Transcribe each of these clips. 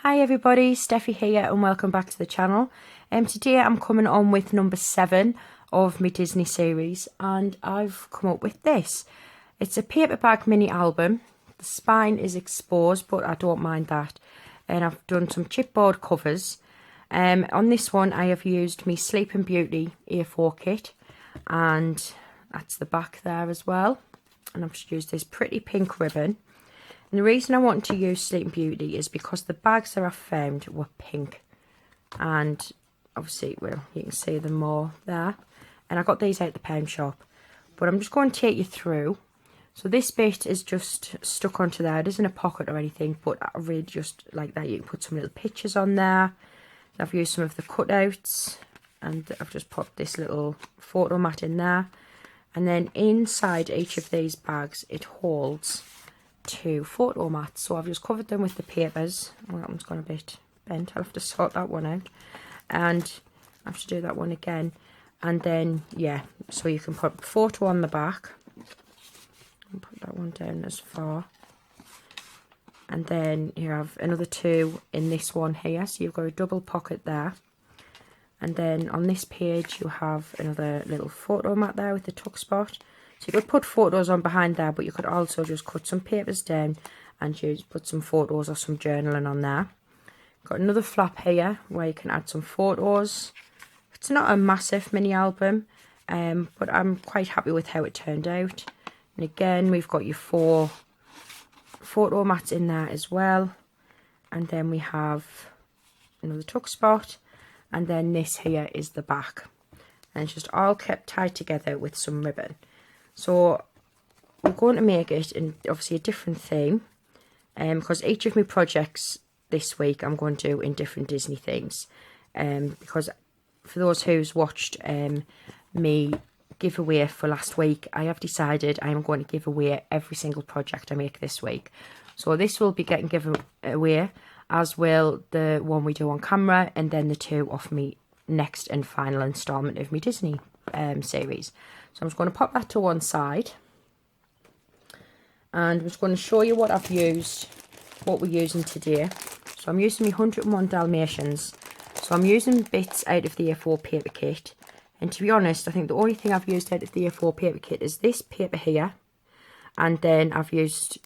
Hi everybody, Steffi here and welcome back to the channel. Today I'm coming on with number 7 of my Disney series and I've come up with this. It's a paper bag mini album. The spine is exposed but I don't mind that. And I've done some chipboard covers. On this one I have used my Sleeping Beauty A4 kit and that's the back there as well. And I've just used this pretty pink ribbon. And the reason I wanted to use Sleeping Beauty is because the bags that I found were pink. And obviously, well, you can see them more there. And I got these out the pound shop. But I'm just going to take you through. So this bit is just stuck onto there. It isn't a pocket or anything, but I really just like that. You can put some little pictures on there. I've used some of the cutouts. And I've just put this little photo mat in there. And then inside each of these bags, it holds 2 photo mats. So I've just covered them with the papers. Oh, that one's gone a bit bent. I'll have to sort that one out. And I have to do that one again. And then, yeah, so you can put a photo on the back. And put that one down as far. And then you have another 2 in this one here. So you've got a double pocket there. And then on this page you have another little photo mat there with the tuck spot. So you could put photos on behind there, but you could also just cut some papers down and you put some photos or some journaling on there. Got another flap here where you can add some photos. It's not a massive mini album, but I'm quite happy with how it turned out. And again, we've got your 4 photo mats in there as well. And then we have another tuck spot. And then this here is the back. And it's just all kept tied together with some ribbon. So we're going to make it in obviously a different theme, because each of my projects this week I'm going to do in different Disney things. Because for those who's watched me giveaway for last week, I have decided I am going to give away every single project I make this week. So this will be getting given away, as will the one we do on camera, and then the 2 off me next and final instalment of my Disney series. So I'm just going to pop that to one side. And I'm just going to show you what I've used, what we're using today. So I'm using my 101 Dalmatians. So I'm using bits out of the A4 paper kit. And to be honest, I think the only thing I've used out of the A4 paper kit is this paper here. And then I've used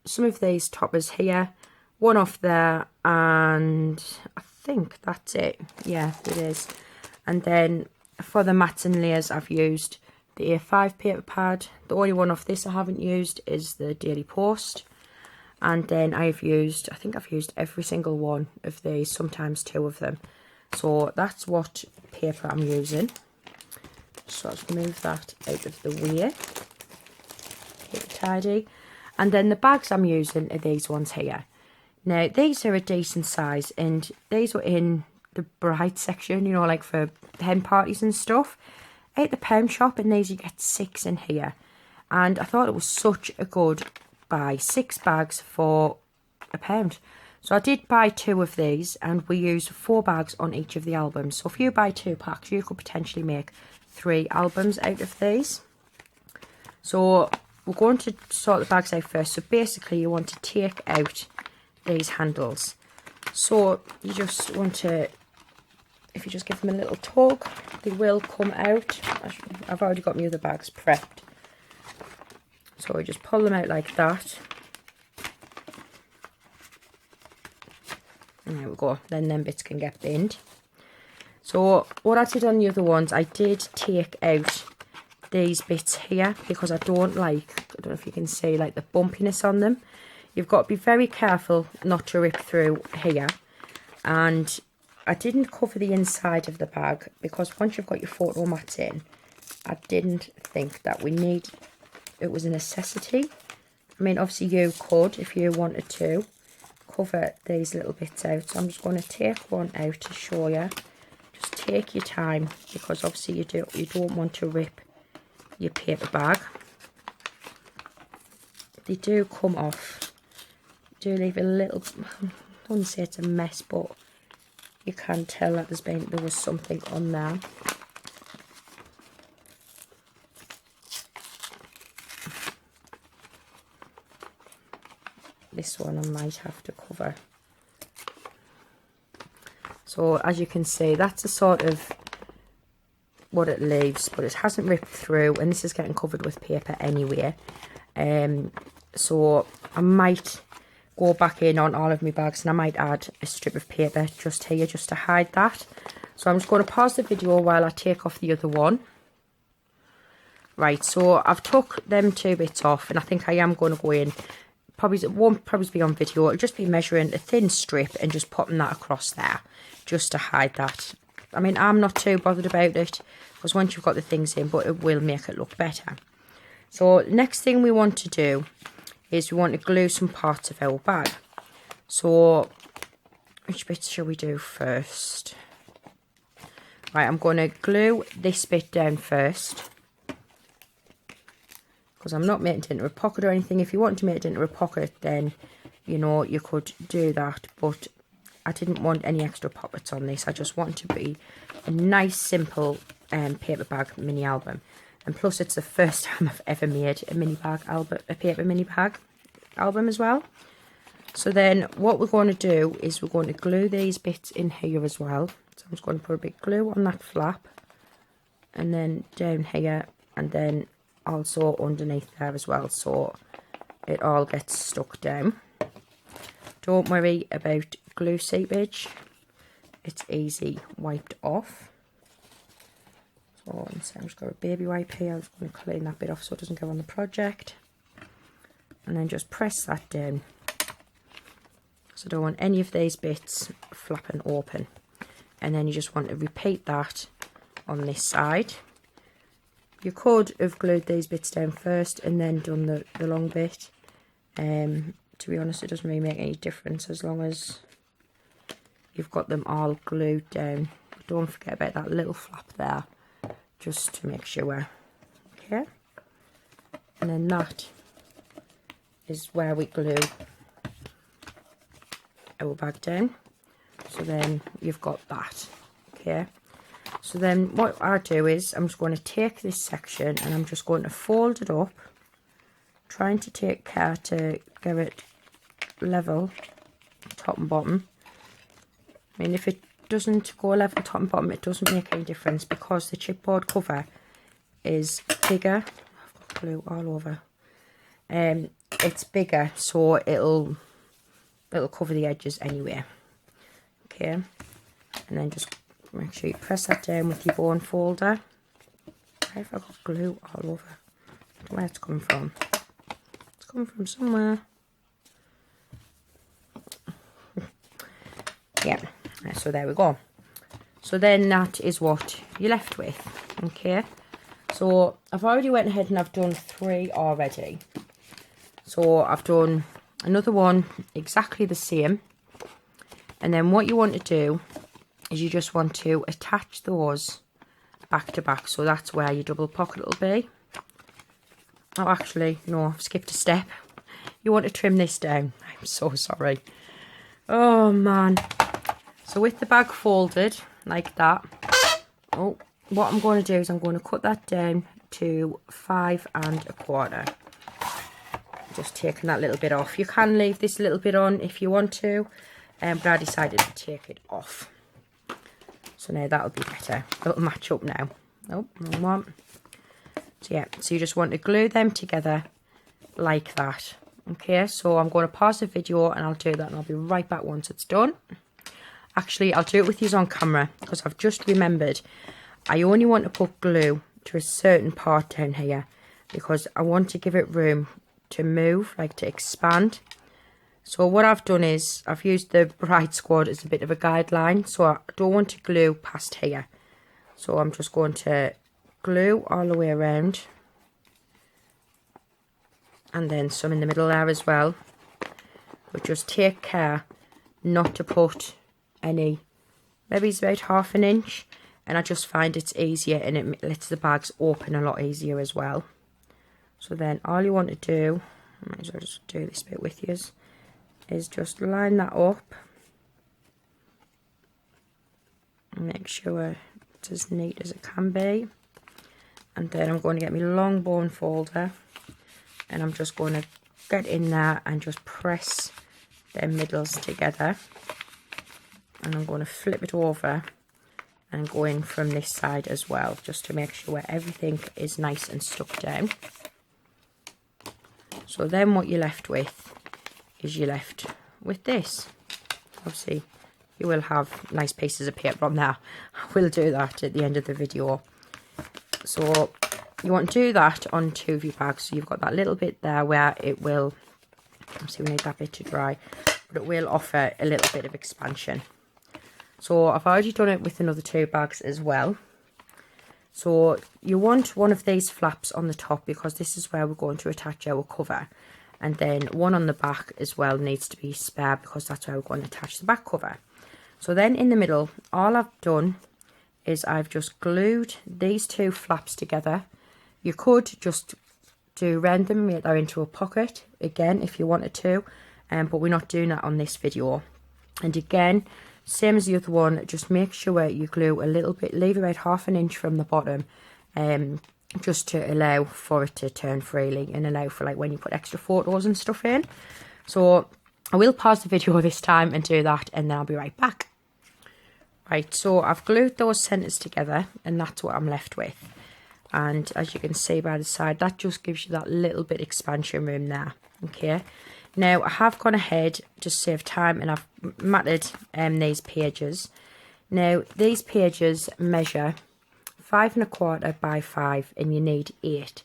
some of these toppers here, one off there, and I think that's it. Yeah, it is. And then for the mats and layers, I've used the A5 paper pad. The only one off this I haven't used is the Daily Post. And then I think I've used every single one of these, sometimes 2 of them. So that's what paper I'm using. So I'll just move that out of the way. Keep it tidy. And then the bags I'm using are these ones here. Now, these are a decent size, and these were in the bright section, you know, like for hen parties and stuff. At the pound shop, and these you get 6 in here. And I thought it was such a good buy. 6 bags for £1. So I did buy 2 of these, and we used 4 bags on each of the albums. So if you buy 2 packs, you could potentially make 3 albums out of these. So we're going to sort the bags out first. So basically you want to take out these handles. So you just want to, if you just give them a little tug, they will come out. I've already got my other bags prepped. So we just pull them out like that. And there we go. Then them bits can get binned. So what I did on the other ones, I did take out these bits here because I don't know if you can see like the bumpiness on them. You've got to be very careful not to rip through here. And I didn't cover the inside of the bag because once you've got your photo mats in, I didn't think that it was a necessity. I mean, obviously you could, if you wanted to, cover these little bits out. So I'm just going to take one out to show you. Just take your time because obviously you don't want to rip your paper bag. They do come off. Do leave a little, I wouldn't say it's a mess, but you can tell that there was something on there. This one I might have to cover So as you can see, that's a sort of what it leaves, but it hasn't ripped through, and this is getting covered with paper anyway. So I might go back in on all of my bags and I might add a strip of paper just here just to hide that. So I'm just going to pause the video while I take off the other one. Right, so I've took them 2 bits off, and I think I am going to go in, it won't probably be on video, it'll just be measuring a thin strip and just popping that across there just to hide that. I mean, I'm not too bothered about it because once you've got the things in, but it will make it look better. So next thing we want to do is we want to glue some parts of our bag. So which bits shall we do first? Right, I'm going to glue this bit down first, because I'm not making it into a pocket or anything. If you want to make it into a pocket, then, you know, you could do that. But I didn't want any extra pockets on this. I just want it to be a nice, simple paper bag mini album. And plus, it's the first time I've ever made a mini bag album, a paper mini bag album as well. So then what we're going to do is we're going to glue these bits in here as well. So I'm just going to put a bit of glue on that flap, and then down here, and then also underneath there as well, so it all gets stuck down. Don't worry about glue seepage, it's easy wiped off. So I'm just got a baby wipe here. I'm just going to clean that bit off so it doesn't go on the project, and then just press that down. So I don't want any of these bits flapping open, and then you just want to repeat that on this side. You could have glued these bits down first and then done the long bit. To be honest, it doesn't really make any difference as long as you've got them all glued down. But don't forget about that little flap there, just to make sure. Okay, and then that is where we glue our bag down. So then you've got that. Okay. So then what I do is I'm just going to take this section and I'm just going to fold it up, trying to take care to get it level top and bottom. I mean, if it doesn't go level top and bottom, it doesn't make any difference because the chipboard cover is bigger. I've got glue all over. It's bigger, so it'll cover the edges anyway. Okay, and then just make sure you press that down with your bone folder. Why have I got glue all over? I don't know where it's coming from. It's coming from somewhere. Yeah, so there we go. So then that is what you're left with. Okay, so I've already went ahead and I've done 3 already. So I've done another one exactly the same. And then what you want to do is you just want to attach those back to back. So that's where your double pocket will be. Oh, actually, no, I've skipped a step. You want to trim this down. I'm so sorry. Oh, man. So with the bag folded like that, oh, what I'm going to do is I'm going to cut that down to 5 1/4. Just taking that little bit off. You can leave this little bit on if you want to, but I decided to take it off. So now that'll be better. It'll match up now. Oh, wrong one. So yeah, so you just want to glue them together like that. Okay, so I'm going to pause the video and I'll do that and I'll be right back once it's done. Actually, I'll do it with you on camera because I've just remembered I only want to put glue to a certain part down here because I want to give it room to move, like to expand. So what I've done is I've used the Bride Squad as a bit of a guideline, so I don't want to glue past here. So I'm just going to glue all the way around, and then some in the middle there as well. But just take care not to put any, maybe it's about 1/2 inch, and I just find it's easier and it lets the bags open a lot easier as well. So then all you want to do, I might as well just do this bit with you, is just line that up and make sure it's as neat as it can be. And then I'm going to get my long bone folder and I'm just going to get in there and just press their middles together. and I'm going to flip it over and go in from this side as well, just to make sure everything is nice and stuck down. So then what you're left with is you're left with this. Obviously you will have nice pieces of paper on there. I will do that at the end of the video. So you want to do that on two of your bags. So you've got that little bit there where it will, obviously we need that bit to dry, but it will offer a little bit of expansion. So I've already done it with another two bags as well. So you want one of these flaps on the top, because this is where we're going to attach our cover. And then one on the back as well needs to be spare, because that's where we're going to attach the back cover. So then in the middle, all I've done is I've just glued these two flaps together. You could just do random, make that into a pocket again if you wanted to, but we're not doing that on this video. And again, same as the other one, just make sure you glue a little bit, leave about ½ an inch from the bottom, just to allow for it to turn freely and allow for like when you put extra photos and stuff in. So I will pause the video this time and do that, and then I'll be right back. Right, so I've glued those centres together, and that's what I'm left with. And as you can see by the side, that just gives you that little bit expansion room there. Okay, now I have gone ahead to save time, and I've matted these pages. Now these pages measure 5 1/4 by 5, and you need 8.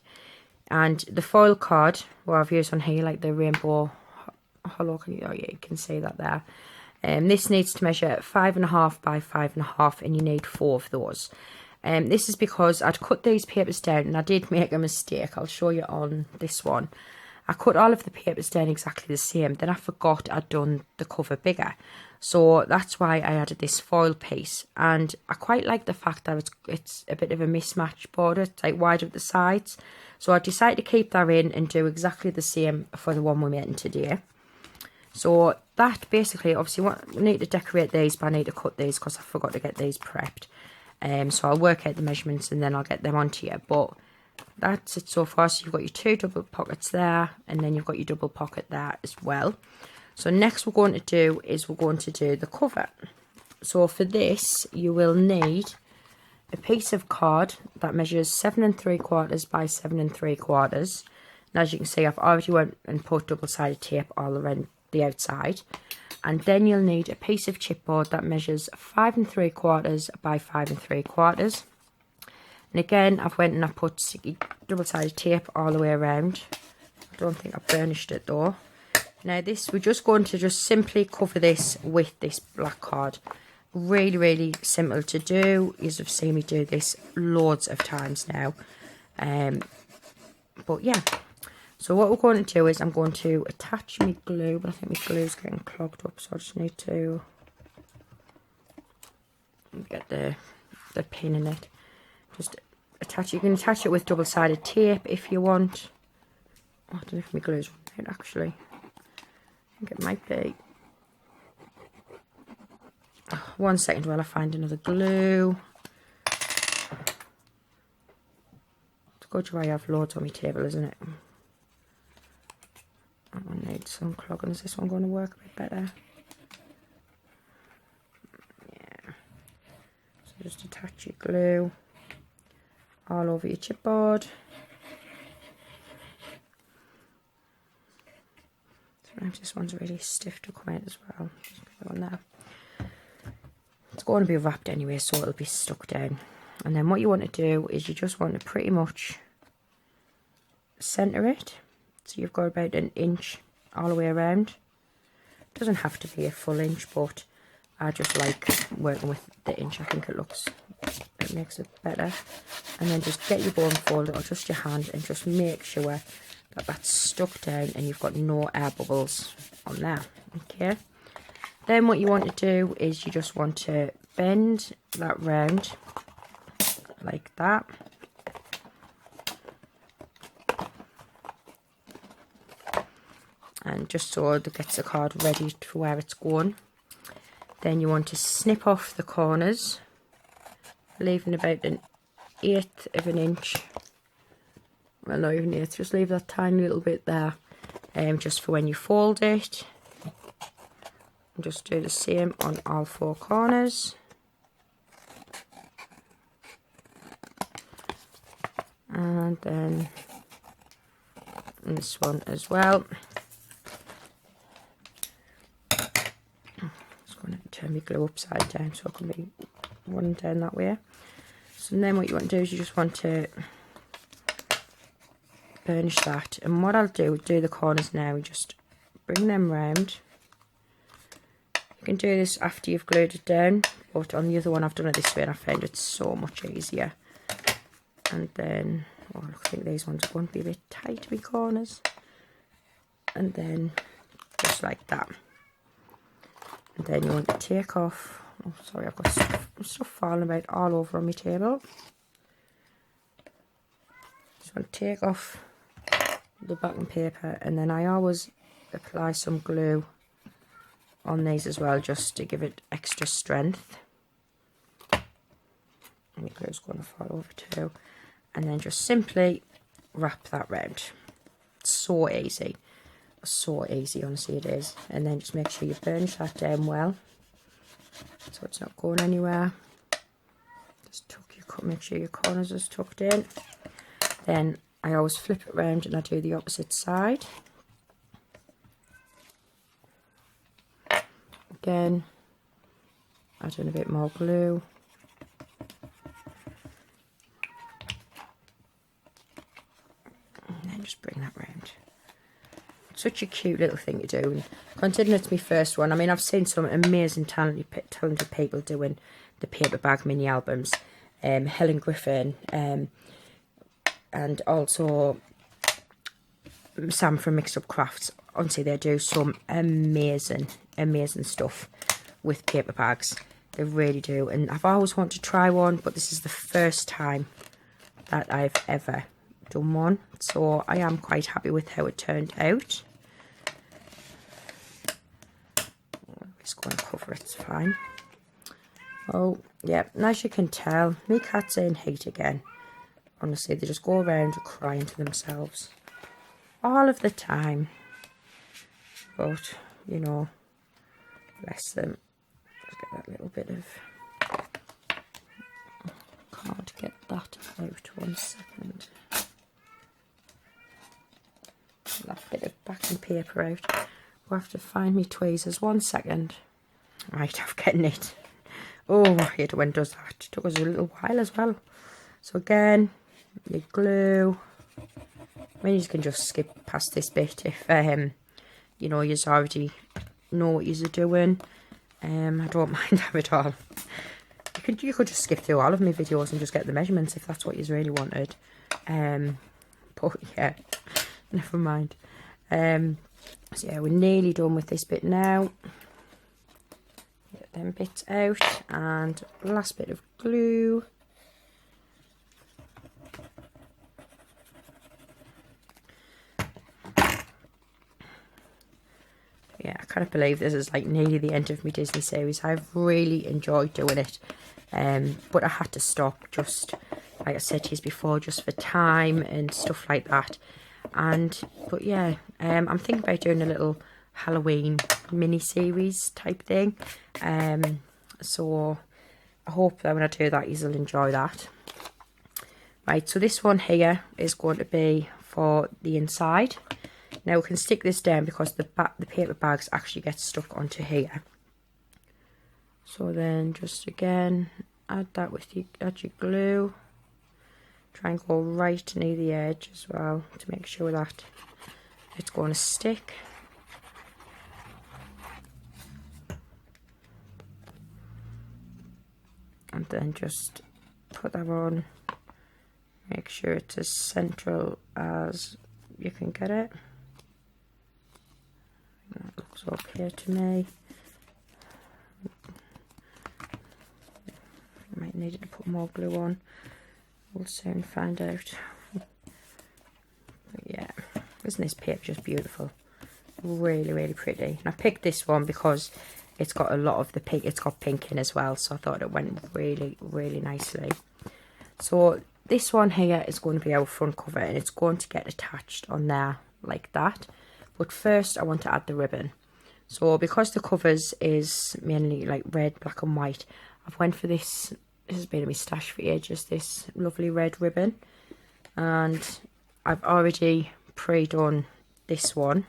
And the foil card, what I've used on here, like the rainbow hollow, oh yeah, you can see that there. This needs to measure 5 1/2 by 5 1/2, and you need 4 of those. This is because I'd cut these papers down, and I did make a mistake. I'll show you on this one. I cut all of the papers down exactly the same. Then I forgot I'd done the cover bigger. So that's why I added this foil piece. And I quite like the fact that it's a bit of a mismatched border. It's like wider at the sides. So I decided to keep that in and do exactly the same for the one we're making today. So that basically, obviously, we need to decorate these, but I need to cut these because I forgot to get these prepped. So I'll work out the measurements and then I'll get them onto you. But that's it so far. So you've got your 2 double pockets there, and then you've got your double pocket there as well. So next we're going to do is we're going to do the cover. So for this you will need a piece of card that measures 7 3/4 by 7 3/4. And as you can see, I've already went and put double-sided tape all around the outside. And then you'll need a piece of chipboard that measures 5 3/4 by 5 3/4. And again, I've went and I put sticky double-sided tape all the way around. I don't think I burnished it though. Now this, we're just going to just simply cover this with this black card. Really, really simple to do. You've seen me do this loads of times now. But yeah. So what we're going to do is I'm going to attach my glue, but I think my glue is getting clogged up, so I just need to get the pin in it. Just attach it. You can attach it with double-sided tape if you want. Oh, I don't know if my glue's run out actually. I think it might be. Oh, 1 second while I find another glue. It's good to I have loads on my table, isn't it? That one needs some clogging. Is this one going to work a bit better? Yeah. So just attach your glue all over your chipboard. Sometimes this one's really stiff to come out as well. Just put it on there. It's going to be wrapped anyway, so it'll be stuck down. And then what you want to do is you just want to pretty much centre it. So you've got about 1 inch all the way around. It doesn't have to be a full inch, but I just like working with the inch. I think it makes it better. And then just get your bone folder or just your hand and just make sure that that's stuck down and you've got no air bubbles on there. Okay. Then what you want to do is you just want to bend that round like that. And just so it gets the card ready for where it's going. Then you want to snip off the corners, leaving about 1/8 of an inch. Well, not even 1/8, just leave that tiny little bit there, just for when you fold it. And just do the same on all 4 corners. And then this one as well. Just going to turn my glue upside down so it can be running down that way. So then what you want to do is you just want to burnish that. And what I'll do the corners now, just bring them round. You can do this after you've glued it down, but on the other one I've done it this way and I found it so much easier. And then, oh, I think these ones are going to be a bit tight to be corners. And then just like that. And then you want to take off, oh sorry, I've got stuff falling about all over on my table. Just want to take off the backing paper, and then I always apply some glue on these as well, just to give it extra strength. And the glue's going to fall over too. And then just simply wrap that round. It's so easy. So easy, honestly it is. And then just make sure you burnish that down well, so it's not going anywhere. Just make sure your corners are tucked in. Then I always flip it round and I do the opposite side. Again, add in a bit more glue. And then just bring that round. Such a cute little thing to do. And considering it's my first one, I mean, I've seen some amazing talented people doing the paper bag mini albums. Helen Griffin, and also Sam from Mixed Up Crafts. Honestly, they do some amazing stuff with paper bags. They really do. And I've always wanted to try one, but this is the first time that I've ever done one. So I am quite happy with how it turned out. I'm just going to cover it, it's fine. Oh, yeah, and as you can tell, my cat's in heat again. Honestly, they just go around crying to themselves all of the time. But, you know, bless them. Just get that little bit of... Can't get that out, 1 second. That bit of backing paper out. We'll have to find me tweezers, 1 second. Right, I've gotten it. Oh, I hate it when it does that. It took us a little while as well. So again, you glue. I mean, you can just skip past this bit if you know, you already know what you're doing. I don't mind that at all. You could just skip through all of my videos and just get the measurements if that's what you really wanted. But yeah, never mind. So yeah, we're nearly done with this bit now. Get them bits out, and last bit of glue. Yeah, I can't believe this is like nearly the end of my Disney series. I've really enjoyed doing it, but I had to stop, just like I said to you before, just for time and stuff like that. But yeah, I'm thinking about doing a little Halloween mini series type thing. So I hope that when I do that, you'll enjoy that. Right, so this one here is going to be for the inside. Now we can stick this down because the paper bags actually get stuck onto here. So then just again add that with your glue. Try and go right near the edge as well to make sure that it's going to stick. And then just put that on. Make sure it's as central as you can get it. That looks okay to me. I might need to put more glue on. We'll soon find out. But yeah, isn't this paper just beautiful? Really, really pretty. And I picked this one because it's got a lot of the pink. It's got pink in as well, so I thought it went really, really nicely. So this one here is going to be our front cover, and it's going to get attached on there like that. But first I want to add the ribbon. So because the covers is mainly like red, black and white, I've went for this. This has been a stash for ages, this lovely red ribbon. And I've already pre-done this one.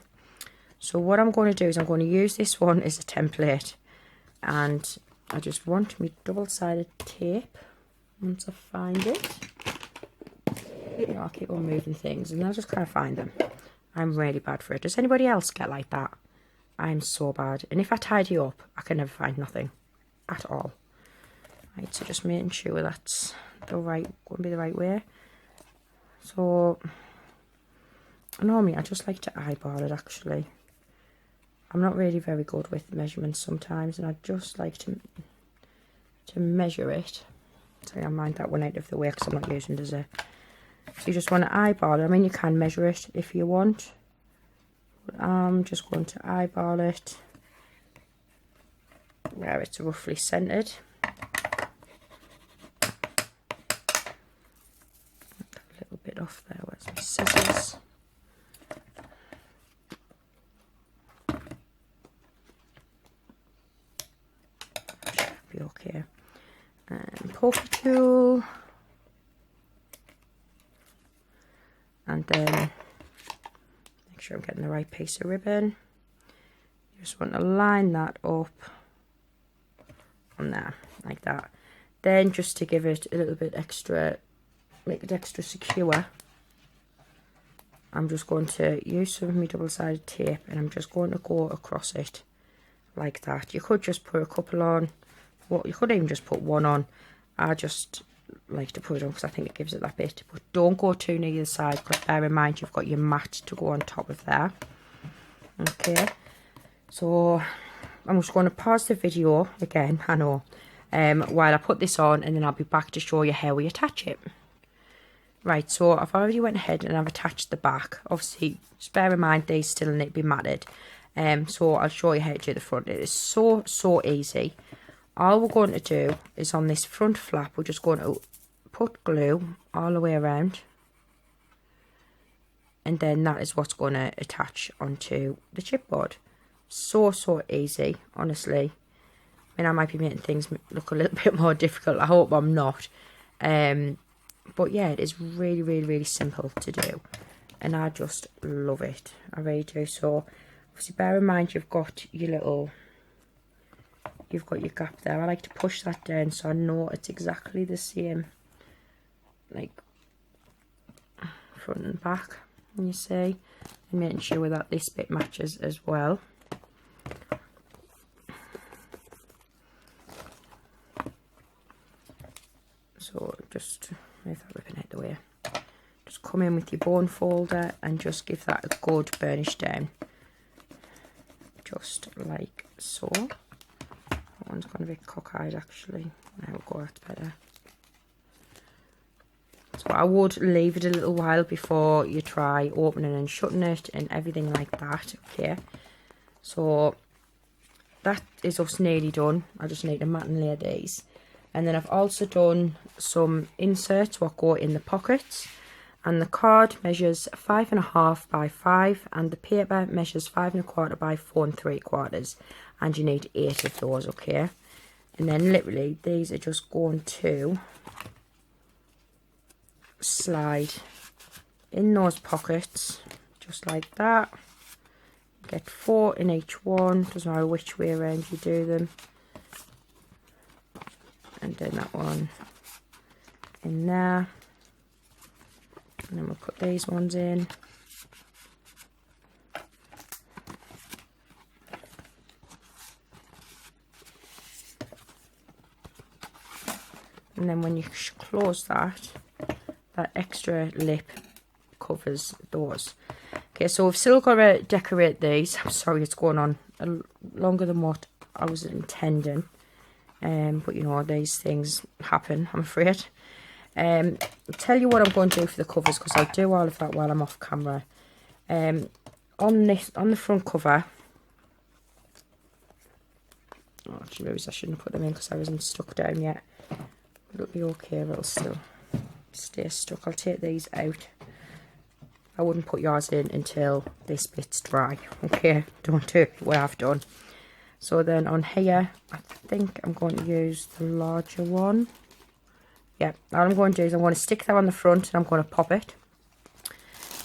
So what I'm going to do is I'm going to use this one as a template. And I just want my double-sided tape once I find it. You know, I'll keep on moving things and I'll just kind of find them. I'm really bad for it. Does anybody else get like that? I'm so bad. And if I tidy up, I can never find nothing at all. Right, so just making sure that's going to be the right way. So normally I just like to eyeball it actually. I'm not really very good with measurements sometimes, and I just like to measure it. So I mind that one out of the way because I'm not using it as a... So you just want to eyeball it. I mean, you can measure it if you want. But I'm just going to eyeball it where it's roughly centered. A little bit off there. Where's my scissors? Should be okay. And poker tool. And then make sure I'm getting the right piece of ribbon. You just want to line that up on there, like that. Then just to give it a little bit extra, make it extra secure, I'm just going to use some of my double-sided tape and I'm just going to go across it like that. You could just put a couple on, you could even just put one on. I just like to put it on because I think it gives it that bit, but don't go too near the side because bear in mind you've got your mat to go on top of there. Okay, so I'm just going to pause the video again, I know, while I put this on, and then I'll be back to show you how we attach it. Right, so I've already went ahead and I've attached the back. Obviously just bear in mind these still need to be matted, so I'll show you how to do the front. It is so easy. All we're going to do is on this front flap, we're just going to put glue all the way around. And then that is what's going to attach onto the chipboard. So easy, honestly. I mean, I might be making things look a little bit more difficult. I hope I'm not. But yeah, it is really simple to do. And I just love it. I really do. So, obviously, bear in mind you've got your little... You've got your gap there. I like to push that down so I know it's exactly the same, like front and back, you see, and making sure that this bit matches as well. So just move that ribbon out the way. Just come in with your bone folder and just give that a good burnish down, just like so. That one's gone a bit cockeyed actually. There we go, that's better. So I would leave it a little while before you try opening and shutting it and everything like that. Okay, so that is us nearly done. I just need to mat and lay these. And then I've also done some inserts what go in the pockets. And the card measures 5.5 by 5 and the paper measures 5 1/4 by 4 3/4. And you need 8 of those, okay? And then literally these are just going to slide in those pockets just like that. Get 4 in each one, doesn't matter which way around you do them. And then that one in there. And then we'll put these ones in. And then when you close that, that extra lip covers those. Okay, so we've still got to decorate these. I'm sorry it's going on longer than what I was intending. But you know, these things happen, I'm afraid. I'll tell you what I'm going to do for the covers, because I'll do all of that while I'm off camera. On the front cover, oh, actually, maybe I shouldn't put them in because I wasn't stuck down yet. It'll be okay, it'll still stay stuck. I'll take these out I wouldn't put yours in until this bit's dry. Okay, don't do what I've done. So then on here, I think I'm going to use the larger one. Yeah, all I'm going to do is I'm going to stick that on the front and I'm going to pop it.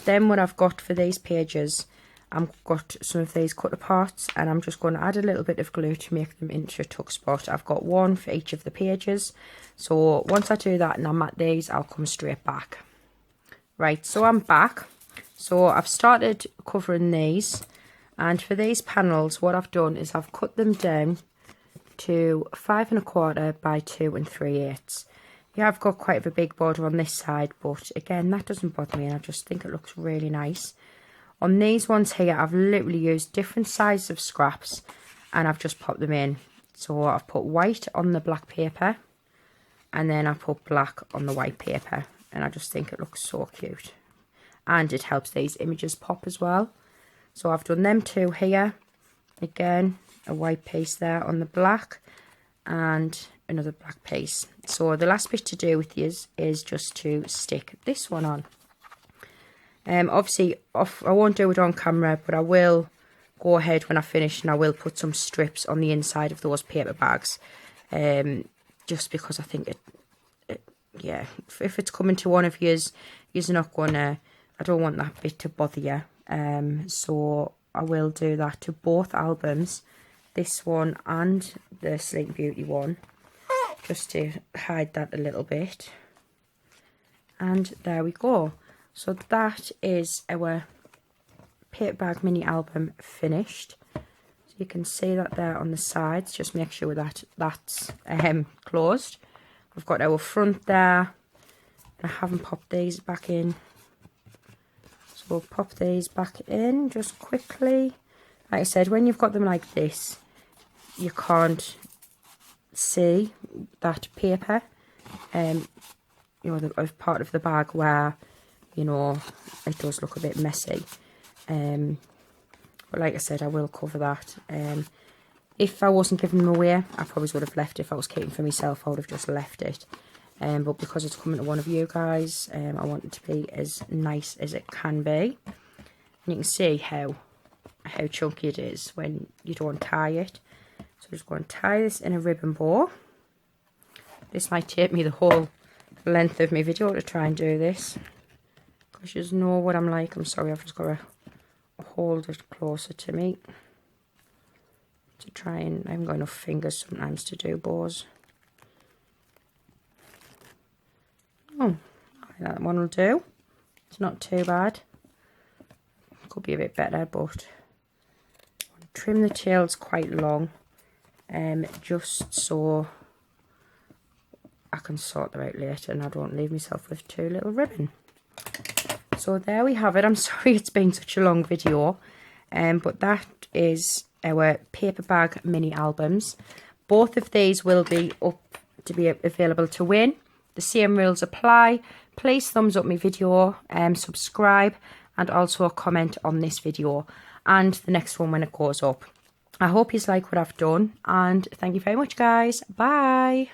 Then what I've got for these pages, I've got some of these cut apart and I'm just going to add a little bit of glue to make them into a tuck spot. I've got one for each of the pages. So once I do that and I'm at these, I'll come straight back. Right, so I'm back. So I've started covering these. And for these panels, what I've done is I've cut them down to 5 1/4 by 2 3/8. Yeah, I've got quite a big border on this side, but again, that doesn't bother me and I just think it looks really nice. On these ones here, I've literally used different sizes of scraps and I've just popped them in. So I've put white on the black paper and then I put black on the white paper and I just think it looks so cute. And it helps these images pop as well. So I've done them two here. Again, a white piece there on the black and another black piece. So the last bit to do with these is just to stick this one on. Obviously, I won't do it on camera, but I will go ahead when I finish and I will put some strips on the inside of those paper bags. Just because I think yeah, if it's coming to one of yours, you're not gonna, I don't want that bit to bother you. So I will do that to both albums, this one and the Sleeping Beauty one, just to hide that a little bit. And there we go. So that is our paper bag mini album finished. So you can see that there on the sides. Just make sure that that's closed. We've got our front there. I haven't popped these back in. So we'll pop these back in just quickly. Like I said, when you've got them like this, you can't see that paper. You know, the part of the bag where, you know, it does look a bit messy. But like I said, I will cover that. If I wasn't giving them away, I probably would have left it. If I was keeping for myself, I would have just left it. But because it's coming to one of you guys, I want it to be as nice as it can be. And you can see how chunky it is when you don't tie it. So I'm just going to tie this in a ribbon bow. This might take me the whole length of my video to try and do this, because you know what I'm like. I'm sorry, I've just got to hold it closer to me to try, and I haven't got enough fingers sometimes to do bows. Oh, that one will do. It's not too bad. Could be a bit better, but trim the tails quite long, just so I can sort them out later and I don't leave myself with too little ribbon. So there we have it. I'm sorry it's been such a long video, but that is our paper bag mini albums. Both of these will be up to be available to win. The same rules apply. Please thumbs up my video, subscribe, and also comment on this video and the next one when it goes up. I hope you like what I've done, and thank you very much, guys. Bye.